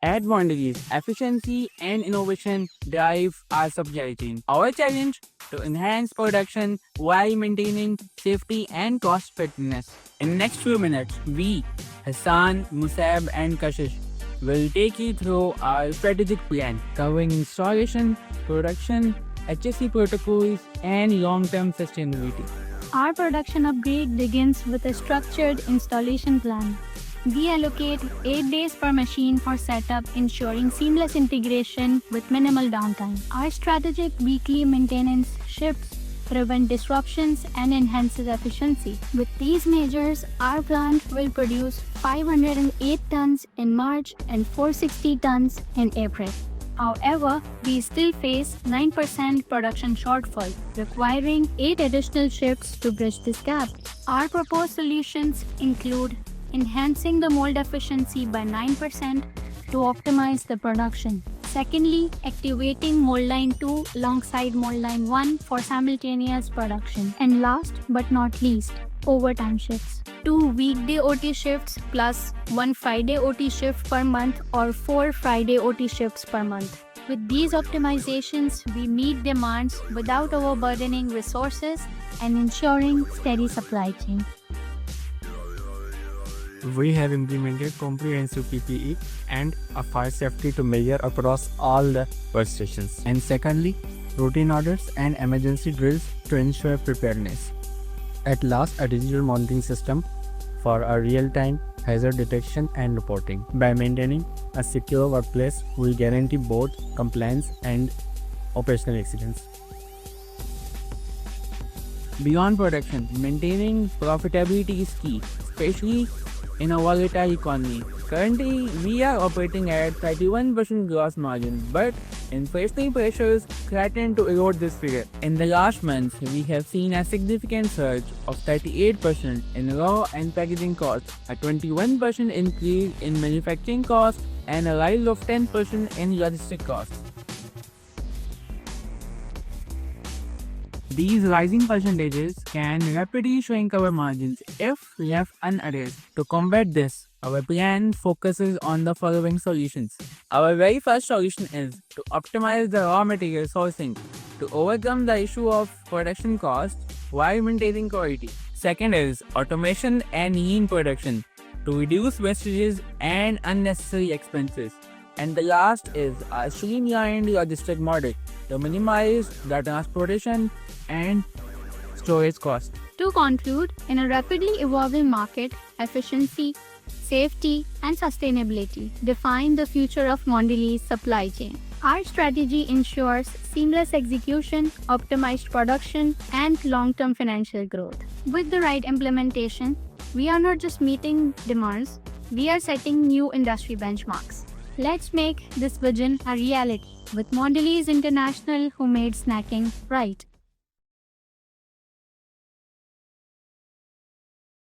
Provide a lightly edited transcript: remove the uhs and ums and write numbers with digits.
At Mondelez, efficiency and innovation drive our supply chain. Our challenge to enhance production while maintaining safety and cost effectiveness. In next few minutes, we, Hassan, Musab, and Kashish will take you through our strategic plan covering installation, production, HSE protocols, and long-term sustainability. Our production upgrade begins with a structured installation plan. We allocate 8 days per machine for setup, ensuring seamless integration with minimal downtime. Our strategic weekly maintenance shifts prevent disruptions and enhances efficiency. With these measures, our plant will produce 508 tons in March and 460 tons in April. However, we still face 9% production shortfall, requiring 8 additional shifts to bridge this gap. Our proposed solutions include enhancing the mold efficiency by 9% to optimize the production. Secondly, activating mold line 2 alongside mold line 1 for simultaneous production. And last but not least, overtime shifts. 2 weekday OT shifts plus 1 Friday OT shift per month or 4 Friday OT shifts per month. With these optimizations, we meet demands without overburdening resources and ensuring steady supply chain. We have implemented comprehensive PPE and a fire safety to measure across all the workstations. And secondly, routine orders and emergency drills to ensure preparedness. At last, a digital monitoring system for a real-time hazard detection and reporting. By maintaining a secure workplace, we guarantee both compliance and operational excellence. Beyond production, maintaining profitability is key, especially in a volatile economy. Currently, we are operating at 31% gross margin, but inflationary pressures threaten to erode this figure. In the last month, we have seen a significant surge of 38% in raw and packaging costs, a 21% increase in manufacturing costs, and a rise of 10% in logistic costs. These rising percentages can rapidly shrink our margins if left unaddressed. To combat this, our plan focuses on the following solutions. Our very first solution is to optimize the raw material sourcing to overcome the issue of production cost while maintaining quality. Second is automation and lean production to reduce wastages and unnecessary expenses. And the last is a streamlined logistic model to minimize the transportation and storage cost. To conclude, in a rapidly evolving market, efficiency, safety, and sustainability define the future of Mondelez supply chain. Our strategy ensures seamless execution, optimized production, and long-term financial growth. With the right implementation, we are not just meeting demands, we are setting new industry benchmarks. Let's make this vision a reality with Mondelez International, who made snacking right.